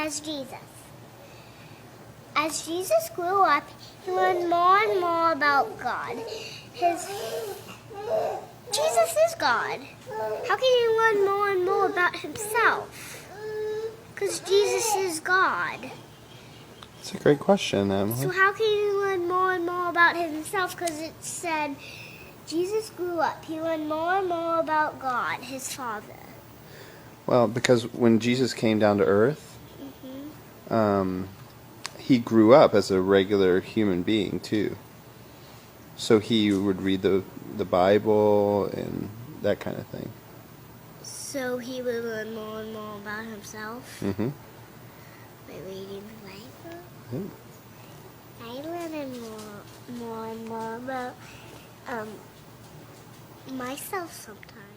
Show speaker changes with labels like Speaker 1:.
Speaker 1: as Jesus. As Jesus grew up, he learned more and more about God. Jesus is God. How can he learn more and more about himself? Because Jesus is God.
Speaker 2: It's a great question, Emily.
Speaker 1: So how can he learn more and more about himself? Because it said Jesus grew up. He learned more and more about God, his Father.
Speaker 2: Well, because when Jesus came down to earth, he grew up as a regular human being too. So he would read the Bible and that kind of thing.
Speaker 1: So he would learn more and more about himself
Speaker 2: Mm-hmm.
Speaker 1: by reading the Bible.
Speaker 2: Yeah.
Speaker 1: I learned more and more about myself sometimes.